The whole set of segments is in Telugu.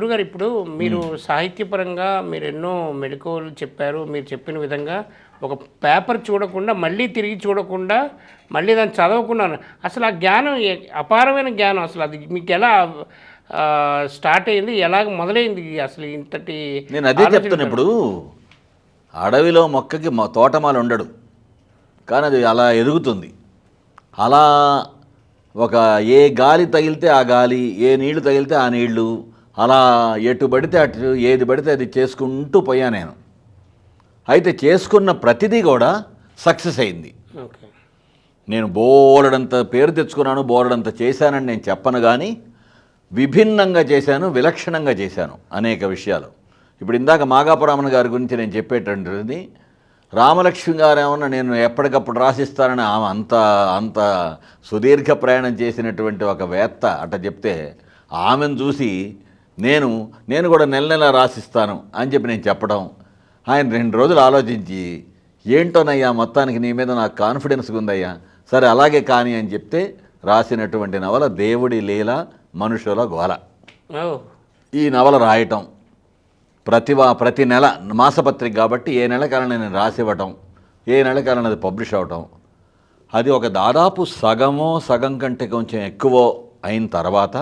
గురుగారు ఇప్పుడు మీరు సాహిత్యపరంగా మీరు ఎన్నో మెళకువలు చెప్పారు. మీరు చెప్పిన విధంగా ఒక పేపర్ చూడకుండా, మళ్ళీ తిరిగి చూడకుండా, మళ్ళీ దాన్ని చదవకుండా అసలు ఆ జ్ఞానం అపారమైన జ్ఞానం. అసలు అది మీకు ఎలా స్టార్ట్ అయింది? ఎలాగ మొదలైంది అసలు ఇంతటి? నేను అదే చెప్తాను. ఇప్పుడు అడవిలో మొక్కకి తోటమాల ఉండడు, కానీ అది అలా ఎదుగుతుంది. అలా ఒక ఏ గాలి తగిలితే ఆ గాలి, ఏ నీళ్లు తగిలితే ఆ నీళ్లు, అలా ఎటు పడితే అటు, ఏది పడితే అది చేసుకుంటూ పోయా నేను. అయితే చేసుకున్న ప్రతిదీ కూడా సక్సెస్ అయింది. నేను బోలెడంత పేరు తెచ్చుకున్నాను, బోలెడంత చేశానని నేను చెప్పను, కానీ విభిన్నంగా చేశాను, విలక్షణంగా చేశాను అనేక విషయాలు. ఇప్పుడు ఇందాక మాగాపురామణ గారి గురించి నేను చెప్పేటటువంటిది, రామలక్ష్మి గారు ఏమన్నా నేను ఎప్పటికప్పుడు రాసిస్తానని ఆమె అంత సుదీర్ఘ ప్రయాణం చేసినటువంటి ఒక వేత్త అట్ట చెప్తే, ఆమెను చూసి నేను కూడా నెల నెల రాసిస్తాను అని చెప్పి నేను చెప్పడం, ఆయన 2 రోజులు ఆలోచించి, ఏంటోనయ్యా మొత్తానికి నీ మీద నాకు కాన్ఫిడెన్స్గా ఉందయ్యా, సరే అలాగే కానీ అని చెప్తే రాసినటువంటి నవల దేవుడి లీల మనుషుల గోల. ఈ నవల రాయటం ప్రతి నెల మాసపత్రిక కాబట్టి ఏ నెల కాలం నేను రాసివ్వటం, ఏ నెల కాలం అది పబ్లిష్ అవటం, అది ఒక దాదాపు సగం కంటే కొంచెం ఎక్కువ అయిన తర్వాత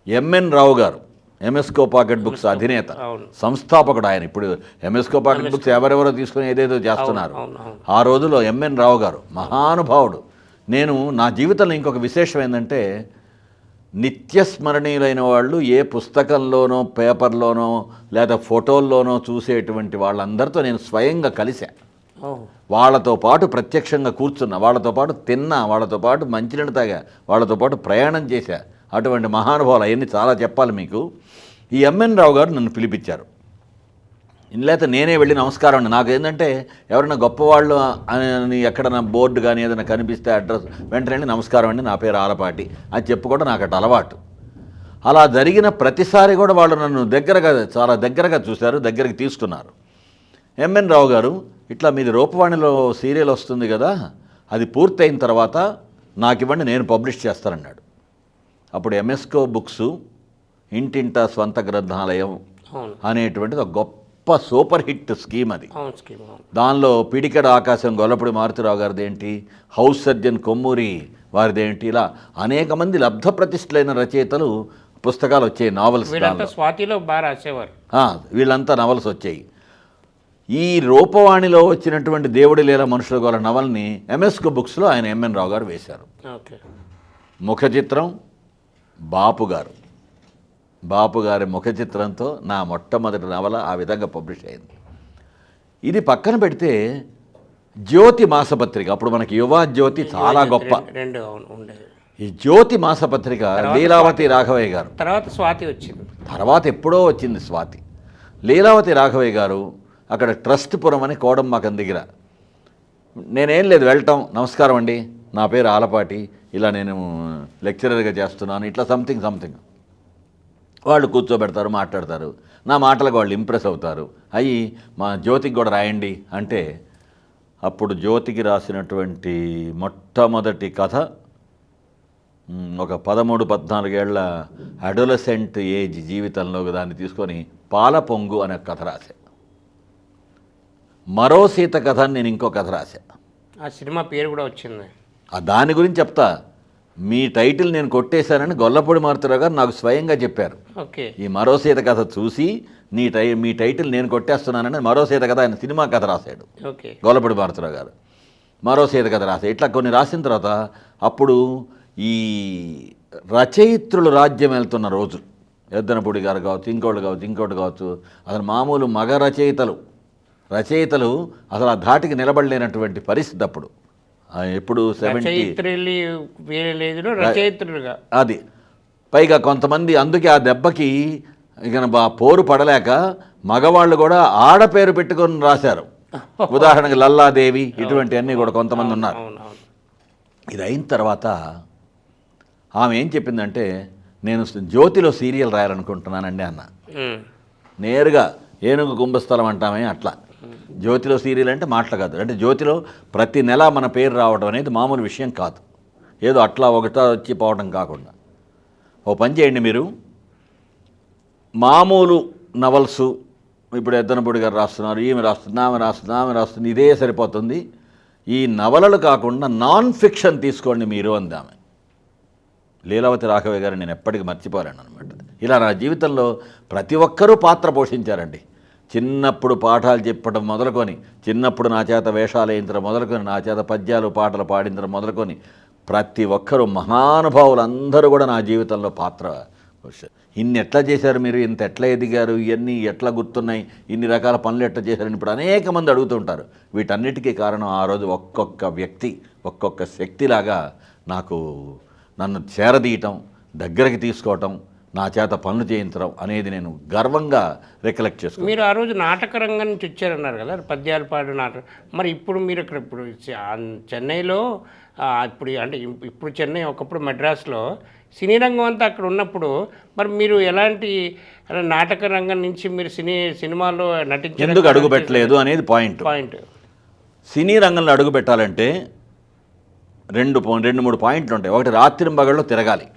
ఎంఎన్ రావు గారు, ఎంఎస్కో పాకెట్ బుక్స్ అధినేత, సంస్థాపకుడు ఆయన. ఇప్పుడు ఎంఎస్కో పాకెట్ బుక్స్ ఎవరెవరో తీసుకుని ఏదేదో చేస్తున్నారు. ఆ రోజుల్లో ఎంఎన్ రావు గారు మహానుభావుడు. నేను నా జీవితంలో ఇంకొక విశేషం ఏంటంటే, నిత్యస్మరణీయులైన వాళ్ళు ఏ పుస్తకంలోనో, పేపర్లోనో లేదా ఫోటోల్లోనో చూసేటువంటి వాళ్ళందరితో నేను స్వయంగా కలిసా. వాళ్ళతో పాటు ప్రత్యక్షంగా కూర్చున్నా, వాళ్ళతో పాటు తిన్నా, వాళ్ళతో పాటు మంచినీళ్ళు తాగా, వాళ్ళతో పాటు ప్రయాణం చేశా. అటువంటి మహానుభావులు అవన్నీ చాలా చెప్పాలి మీకు. ఈ ఎంఎన్ రావు గారు నన్ను పిలిపించారు. లేకపోతే నేనే వెళ్ళి నమస్కారం అండి. నాకు ఏంటంటే ఎవరైనా గొప్పవాళ్ళు అని ఎక్కడన్నా బోర్డు కానీ ఏదైనా కనిపిస్తే అడ్రస్ వెంటనే వెళ్ళి నమస్కారం అండి, నా పేరు ఆలపాటి అని చెప్పుకోవడం నాకు అటు అలవాటు. అలా జరిగిన ప్రతిసారి కూడా వాళ్ళు నన్ను చాలా దగ్గరగా చూశారు, దగ్గరికి తీసుకున్నారు. ఎంఎన్ రావు గారు, ఇట్లా మీది రూపవాణిలో సీరియల్ వస్తుంది కదా, అది పూర్తయిన తర్వాత నాకు ఇవ్వండి, నేను పబ్లిష్ చేస్తానన్నాడు. అప్పుడు ఎంఎస్కో బుక్స్ ఇంటింటా స్వంత గ్రంథాలయం అనేటువంటిది ఒక గొప్ప సూపర్ హిట్ స్కీమ్ అది. దానిలో పిడికెడ ఆకాశం గొల్లపూడి మారుతిరావు గారిది ఏంటి, హౌస్ సర్జన్ కొమ్మూరి వారిదేంటి, ఇలా అనేక మంది లబ్ధ ప్రతిష్ఠులైన రచయితలు పుస్తకాలు వచ్చాయి, నావల్స్. స్వాతిలో బాగా రాసేవారు వీళ్ళంతా నవల్స్ వచ్చాయి. ఈ రూపవాణిలో వచ్చినటువంటి దేవుడి లీల మనుషుల గోల నవల్ని ఎంఎస్కో బుక్స్లో ఆయన ఎంఎన్ రావు గారు వేశారు. ముఖ చిత్రం బాపు గారి ముఖ చిత్రంతో నా మొట్టమొదటి నవల ఆ విధంగా పబ్లిష్ అయింది. ఇది పక్కన పెడితే జ్యోతి మాసపత్రిక, అప్పుడు మనకి యువ జ్యోతి చాలా గొప్ప. ఈ జ్యోతి మాసపత్రిక లీలావతి రాఘవయ్య గారు, తర్వాత స్వాతి వచ్చింది, తర్వాత ఎప్పుడో వచ్చింది స్వాతి. లీలావతి రాఘవయ్య గారు అక్కడ ట్రస్ట్పురం అని కోడంబాకం దగ్గర, నేనేం లేదు వెళ్ళటం, నమస్కారం అండి, నా పేరు ఆలపాటి, ఇలా నేను లెక్చరర్గా చేస్తున్నాను, ఇట్లా సంథింగ్ వాళ్ళు కూర్చోబెడతారు, మాట్లాడతారు. నా మాటలకు వాళ్ళు ఇంప్రెస్ అవుతారు. మా జ్యోతికి కూడా రాయండి అంటే, అప్పుడు జ్యోతికి రాసినటువంటి మొట్టమొదటి కథ ఒక 13-14 ఏళ్ల అడోలసెంట్ ఏజ్ జీవితంలో దాన్ని తీసుకొని పాల పొంగు అనే కథ రాశా. మరో సీత కథ అని నేను ఇంకో కథ రాశా. ఆ సినిమా పేరు కూడా వచ్చింది. దాని గురించి చెప్తా. మీ టైటిల్ నేను కొట్టేశానని గొల్లపూడి మారుతిరావు గారు నాకు స్వయంగా చెప్పారు. ఈ మరో సీత కథ చూసి మీ టైటిల్ నేను కొట్టేస్తున్నానని మరో సీత కథ ఆయన సినిమా కథ రాశాడు గొల్లపూడి మారుతిరావు గారు. మరో సీత కథ రాశాడు. ఇట్లా కొన్ని రాసిన తర్వాత అప్పుడు ఈ రచయిత్రులు రాజ్యం వెళ్తున్న రోజు, ఎద్దనపూడి గారు కావచ్చు, ఇంకోటి కావచ్చు, అసలు మామూలు మగ రచయితలు అసలు ఆ ధాటికి నిలబడలేనటువంటి పరిస్థితి అప్పుడు. ఎప్పుడు 70 అది పైగా కొంతమంది, అందుకే ఆ దెబ్బకి ఇక పోరు పడలేక మగవాళ్ళు కూడా ఆడపేరు పెట్టుకొని రాశారు. ఉదాహరణకి లల్లాదేవి, ఇటువంటివన్నీ కూడా కొంతమంది ఉన్నారు. ఇది అయిన తర్వాత ఆమె ఏం చెప్పిందంటే, నేను జ్యోతిలో సీరియల్ రాయాలనుకుంటున్నానండి అన్న. నేరుగా ఏనుగు కుంభస్థలం అంటామే అట్లా. జ్యోతిలో సీరియల్ అంటే మాటలు కాదు, అంటే జ్యోతిలో ప్రతి నెల మన పేరు రావడం అనేది మామూలు విషయం కాదు. ఏదో అట్లా ఒకటా వచ్చి పోవడం కాకుండా, ఓ పని చేయండి, మీరు మామూలు నవల్సు ఇప్పుడు ఎద్దనపూడి గారు రాస్తున్నారు, ఈమె రాస్తుంది, ఆమె రాస్తుంది, ఇదే సరిపోతుంది. ఈ నవలలు కాకుండా నాన్ ఫిక్షన్ తీసుకోండి మీరు అందామె. లీలావతి రాఘవయ్య గారు నేను ఎప్పటికీ మర్చిపోలేను అనమాట. ఇలా నా జీవితంలో ప్రతి ఒక్కరూ పాత్ర పోషించారండి. చిన్నప్పుడు పాఠాలు చెప్పడం మొదలుకొని, చిన్నప్పుడు నా చేత వేషాలు వేయించడం మొదలుకొని, నా చేత పద్యాలు పాటలు పాడించడం మొదలుకొని ప్రతి ఒక్కరూ మహానుభావులు అందరూ కూడా నా జీవితంలో పాత్ర పోషించారు. ఇన్ని ఎట్లా చేశారు మీరు, ఇంత ఎట్లా ఎదిగారు, ఇవన్నీ ఎట్లా గుర్తున్నాయి, ఇన్ని రకాల పనులు ఎట్లా చేశారని ఇప్పుడు అనేక మంది అడుగుతుంటారు. వీటన్నిటికీ కారణం ఆ రోజు ఒక్కొక్క వ్యక్తి ఒక్కొక్క శక్తిలాగా నన్ను చేరదీయటం, దగ్గరికి తీసుకోవటం, నా చేత పనులు చేయించడం అనేది నేను గర్వంగా రికలెక్ట్ చేసుకున్నాను. మీరు ఆ రోజు నాటక రంగం నుంచి వచ్చారన్నారు కదా, పద్యాలు పాడు నాటకం. మరి ఇప్పుడు మీరు ఇప్పుడు చెన్నైలో ఇప్పుడు అంటే ఇప్పుడు చెన్నై ఒకప్పుడు మద్రాసులో సినీ రంగం అంతా అక్కడ ఉన్నప్పుడు మరి మీరు ఎలాంటి నాటక రంగం నుంచి మీరు సినిమాల్లో నటించి ఎందుకు అడుగు పెట్టలేదు అనేది పాయింట్. సినీ రంగంలో అడుగు పెట్టాలంటే రెండు మూడు పాయింట్లు ఉంటాయి. ఒకటి, రాత్రింబగళ్ళు తిరగాలి.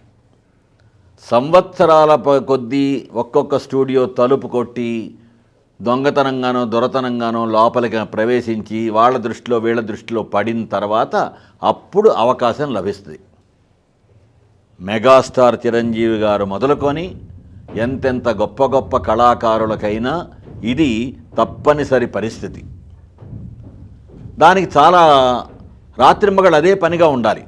సంవత్సరాల కొద్దీ ఒక్కొక్క స్టూడియో తలుపు కొట్టి దొంగతనంగానో దొరతనంగానో లోపలికి ప్రవేశించి వాళ్ళ దృష్టిలో వీళ్ళ దృష్టిలో పడిన తర్వాత అప్పుడు అవకాశం లభిస్తుంది. మెగాస్టార్ చిరంజీవి గారు మొదలుకొని ఎంతెంత గొప్ప గొప్ప కళాకారులకైనా ఇది తప్పనిసరి పరిస్థితి. దానికి చాలా రాత్రింబగళ్ళు అదే పనిగా ఉండాలి.